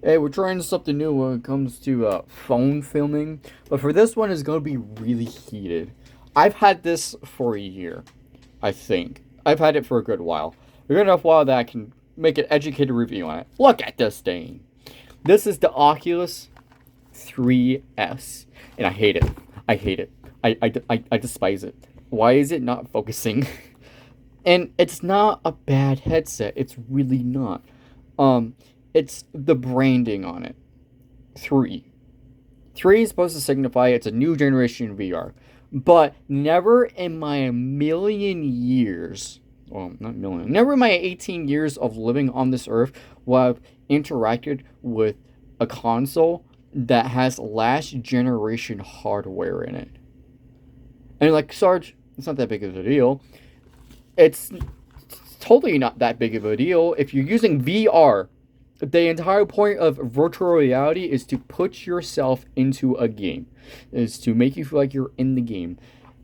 Hey, we're trying something new when it comes to phone filming, but for this one, it's going to be really heated. I've had this for a year, I think. I've had it for a good while. A good enough while that I can make an educated review on it. Look at this thing. This is the Oculus 3S, and I hate it. I hate it. I despise it. Why is it not focusing? And it's not a bad headset. It's really not. Um, it's the branding on it. Three. Three is supposed to signify it's a new generation VR. But never in my million years, well, not million, never in my 18 years of living on this earth will I've interacted with a console that has last generation hardware in it. And like, Sarge, it's not that big of a deal. It's totally not that big of a deal if you're using VR. The entire point of virtual reality is to put yourself into a game, is to make you feel like you're in the game.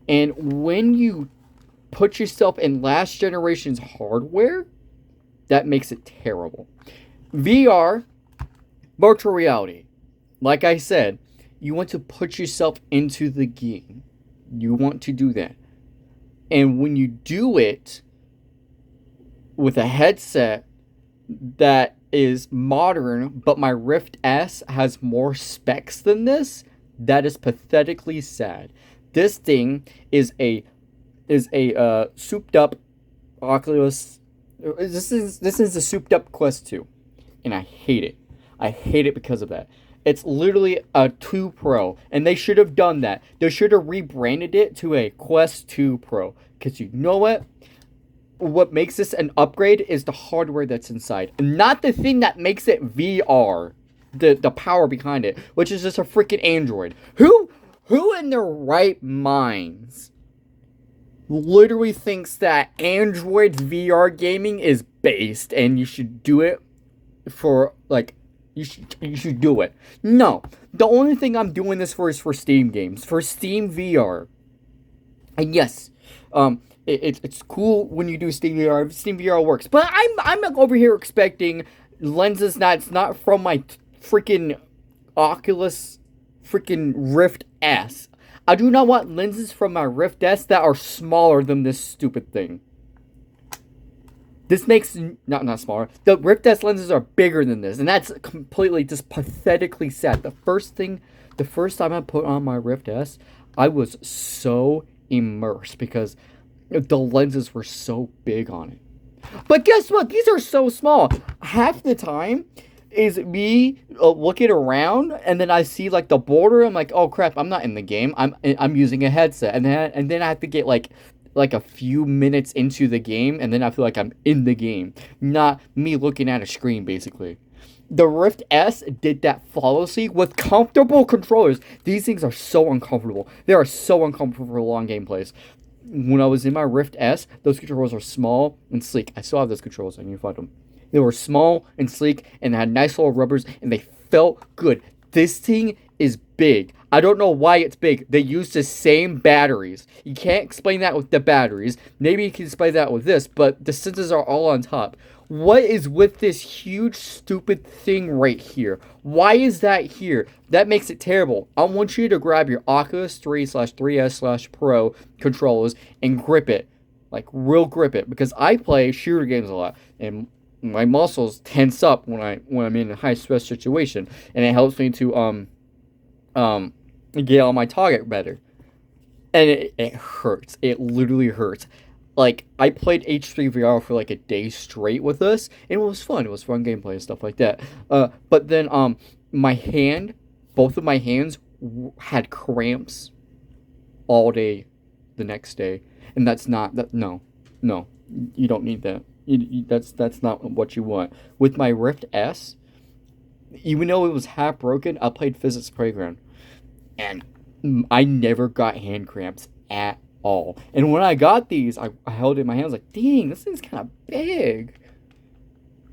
And when you put yourself in last generation's hardware, that makes it terrible. VR, virtual reality, like I said, you want to put yourself into the game. You want to do that. And when you do it with a headset that is modern, but my Rift S has more specs than this, that is pathetically sad. This thing is a souped up Oculus. This is a souped up Quest 2, and I hate it. I hate it because of that. It's literally a 2 Pro, and they should have done that. They should have rebranded it to a Quest 2 Pro, because you know what? What makes this an upgrade is the hardware that's inside, not the thing that makes it VR. The power behind it, which is just a freaking Android. Who in their right minds literally thinks that Android VR gaming is based and you should do it for like you should do it. No. The only thing I'm doing this for is for Steam games, for Steam VR. And yes, it's cool when you do Steam VR. Steam VR works, but I'm over here expecting lenses that's not from my freaking Oculus freaking Rift S. I do not want lenses from my Rift S that are smaller than this stupid thing. This makes not smaller. The Rift S lenses are bigger than this, and that's completely just pathetically sad. The first time I put on my Rift S, I was so immersed because the lenses were so big on it. But guess what? These are so small. Half the time is me looking around, and then I see like the border. I'm like, oh crap! I'm not in the game. I'm using a headset, and then I have to get like a few minutes into the game, and then I feel like I'm in the game, not me looking at a screen basically. The Rift S did that flawlessly with comfortable controllers. These things are so uncomfortable. They are so uncomfortable for long gameplays. When I was in my Rift S, those controls are small and sleek. I still have those controls. I need to find them. They were small and sleek, and they had nice little rubbers, and they felt good. This thing is big. I don't know why it's big. They use the same batteries. You can't explain that with the batteries. Maybe you can explain that with this, but the sensors are all on top. What is with this huge stupid thing right here? Why is that here? That makes it terrible. I want you to grab your Oculus 3/3S/Pro controllers and grip it. Like, real grip it. Because I play shooter games a lot, and my muscles tense up when I'm in a high stress situation, and it helps me to get on my target better. And it hurts. It literally hurts. Like, I played H3 VR for like a day straight with us, and it was fun. It was fun gameplay and stuff like that. But then my hand, both of my hands had cramps all day the next day, and that's not that. No, you don't need that. That's not what you want. With my Rift S, even though it was half broken, I played Physics Playground, and I never got hand cramps at all. And when I got these, I held it in my hands like, dang, this thing's kind of big.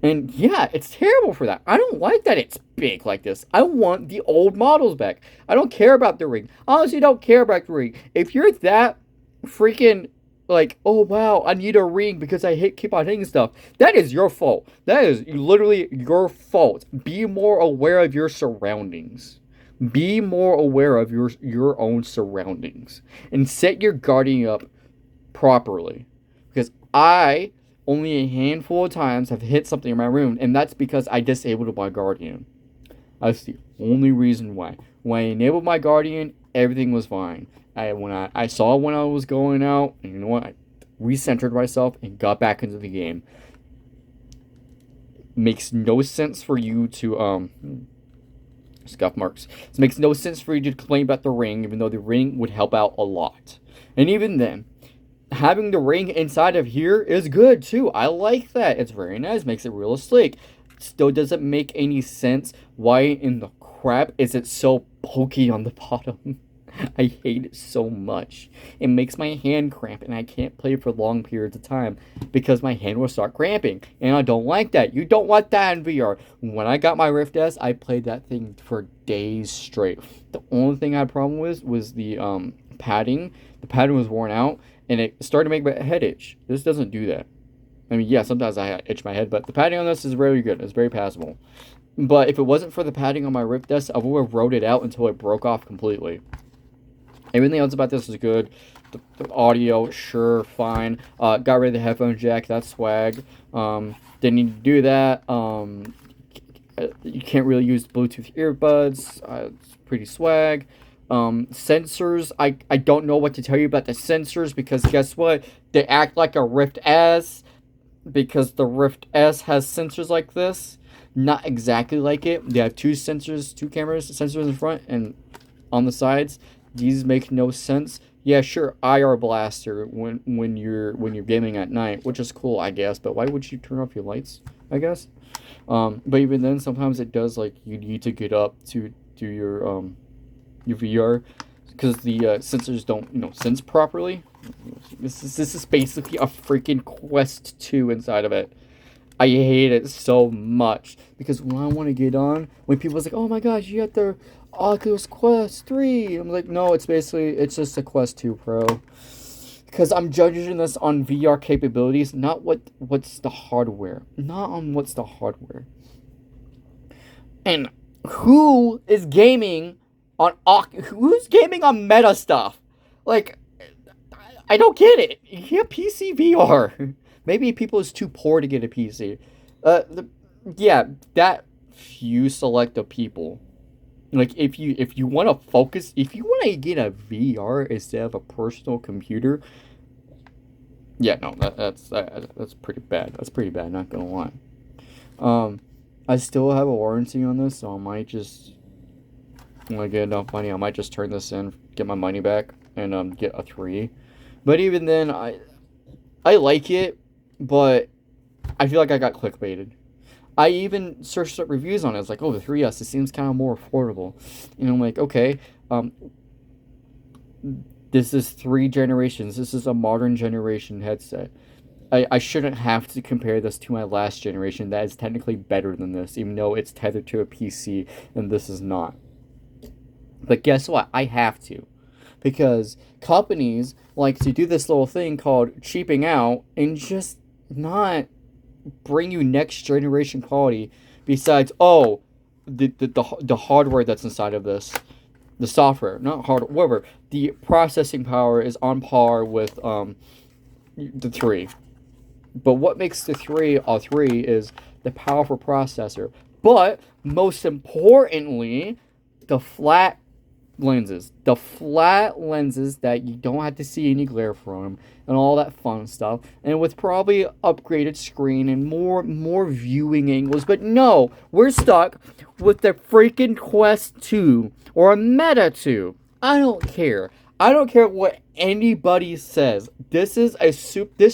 And yeah, it's terrible for that. I don't like that it's big like this. I want the old models back. I don't care about the ring. Honestly, don't care about the ring. If you're that freaking like, oh wow, I need a ring because keep on hitting stuff. That is your fault. That is literally your fault. Be more aware of your surroundings. Be more aware of your own surroundings and set your guardian up properly. Because I only a handful of times have hit something in my room, and that's because I disabled my guardian. That's the only reason why. When I enabled my guardian, everything was fine. I saw when I was going out, and you know what? I recentered myself and got back into the game. Makes no sense for you to scuff marks. It makes no sense for you to complain about the ring, even though the ring would help out a lot. And even then, having the ring inside of here is good too. I like that. It's very nice. Makes it real sleek. Still doesn't make any sense why in the crap is it so pokey on the bottom. I hate it so much. It makes my hand cramp and I can't play for long periods of time because my hand will start cramping. And I don't like that. You don't want that in VR. When I got my Rift S, I played that thing for days straight. The only thing I had a problem with was the padding. The padding was worn out and it started to make my head itch. This doesn't do that. I mean, yeah, sometimes I itch my head, but the padding on this is very good. It's very passable. But if it wasn't for the padding on my Rift S, I would have rode it out until it broke off completely. Everything else about this is good. The audio, sure, fine. Got rid of the headphone jack. That's swag. Didn't need to do that. You can't really use Bluetooth earbuds. It's pretty swag. Sensors. I don't know what to tell you about the sensors because guess what? They act like a Rift S because the Rift S has sensors like this. Not exactly like it. They have two cameras, sensors in front and on the sides. These make no sense. Yeah, sure, IR blaster when you're gaming at night, which is cool, I guess. But why would you turn off your lights? I guess. But even then, sometimes it does like you need to get up to do your VR because the sensors don't sense properly. This is basically a freaking Quest 2 inside of it. I hate it so much because when I want to get on, when people's like, "Oh my gosh, you got the Oculus Quest 3," I'm like, "No, it's just a Quest 2 Pro." Because I'm judging this on VR capabilities, not what's the hardware, not on what's the hardware. And who is gaming on who's gaming on meta stuff? Like, I don't get it. You have PC VR. Maybe people is too poor to get a PC. Yeah, that few select of people. Like if you want to focus, if you want to get a VR instead of a personal computer, yeah, no, that's pretty bad. That's pretty bad. Not gonna lie. I still have a warranty on this, so I might just when I get enough money, I might just turn this in, get my money back, and get a 3. But even then, I like it. But I feel like I got clickbaited. I even searched up reviews on it. It's like, oh, the 3S, it seems kind of more affordable. And I'm like, okay, this is 3 generations. This is a modern generation headset. I shouldn't have to compare this to my last generation. That is technically better than this, even though it's tethered to a PC, and this is not. But guess what? I have to. Because companies like to do this little thing called cheaping out and just not bring you next generation quality besides the hardware that's inside of this, the software, not hardware, whatever. The processing power is on par with the 3. But what makes the 3 a 3 is the powerful processor. But most importantly, the flat lenses that you don't have to see any glare from and all that fun stuff, and with probably upgraded screen and more viewing angles. But no, we're stuck with the freaking Quest 2 or a Meta 2. I don't care what anybody says. This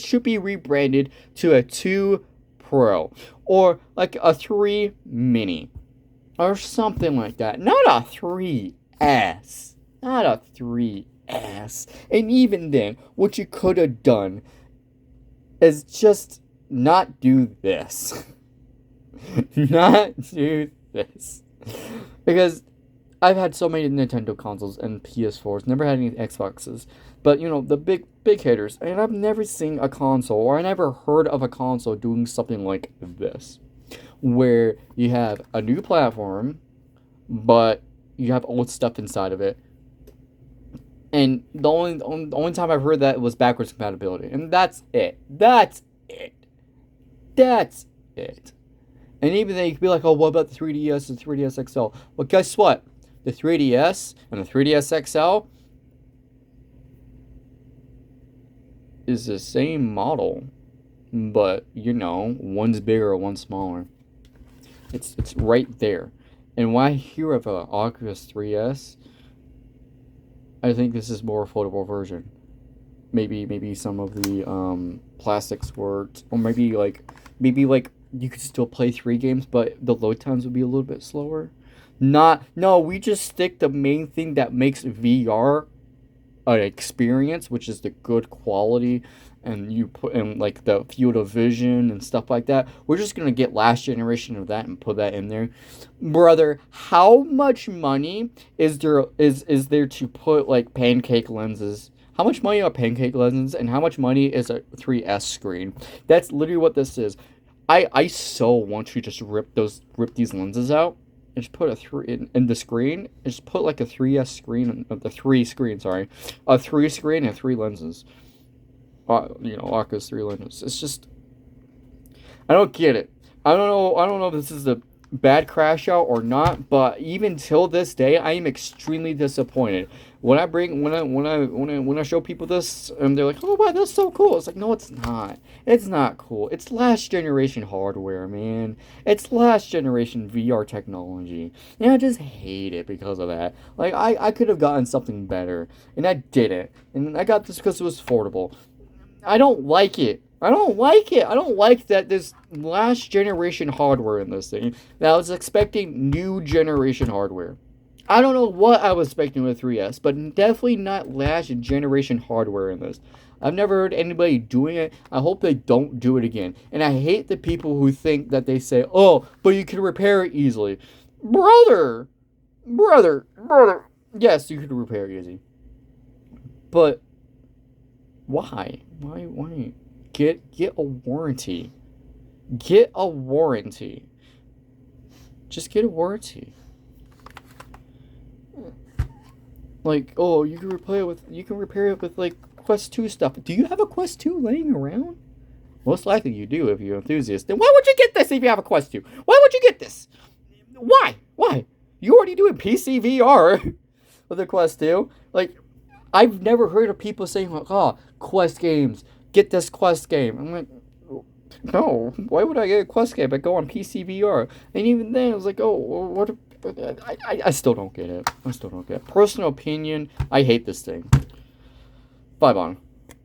should be rebranded to a 2 Pro or like a 3 Mini or something like that, not a 3S. Not a 3S. And even then, what you could have done is just not do this. Not do this. Because I've had so many Nintendo consoles and PS4s, never had any Xboxes. But the big hitters, and I've never seen a console or I never heard of a console doing something like this, where you have a new platform, but you have old stuff inside of it. And the only time I've heard that was backwards compatibility, and that's it. That's it. That's it. And even then, you could be like, oh, what about the 3DS and 3DS XL? Well, guess what? The 3DS and the 3DS XL is the same model, but one's bigger, one's smaller. It's right there. And when I hear of a Oculus 3S, I think this is more affordable version. Maybe some of the plastics worked, or maybe like you could still play 3 games, but the load times would be a little bit slower. Not no, we just stick the main thing that makes VR an experience, which is the good quality, and you put in like the field of vision and stuff like that. We're just gonna get last generation of that and put that in there, brother. How much money is there to put like pancake lenses? How much money are pancake lenses, and how much money is a 3S screen? That's literally what this is. I so want to just rip these lenses out and just put a three in the screen. And just put like a 3S screen, the three screen, sorry, a 3 screen and 3 lenses. Oculus 3 lenses. It's just I don't get it. I don't know. I don't know if this is a bad crash out or not, but even till this day, I am extremely disappointed. When I show people this, and they're like, "Oh wow, that's so cool." It's like, no, it's not. It's not cool. It's last generation hardware, man. It's last generation VR technology, and I just hate it because of that. Like, I could have gotten something better, and I didn't, and I got this because it was affordable. I don't like it. I don't like it. I don't like that there's last generation hardware in this thing. Now, I was expecting new generation hardware. I don't know what I was expecting with 3S, but definitely not last generation hardware in this. I've never heard anybody doing it. I hope they don't do it again. And I hate the people who think that they say, oh, but you can repair it easily. Brother! Brother! Yes, you could repair it easy. But why? Why? Get a warranty. Get a warranty. Just get a warranty. Like, oh, you can repair it with like Quest 2 stuff. Do you have a Quest 2 laying around? Most likely you do if you're an enthusiast. Then why would you get this if you have a Quest 2? Why would you get this? Why? Why? You already doing PC VR with the Quest 2? Like, I've never heard of people saying like, oh, Quest games, get this Quest game. I'm like, no, why would I get a Quest game? I go on PC VR. And even then, I was like, oh, what? I still don't get it. I still don't get it. Personal opinion, I hate this thing. Bye, Bon.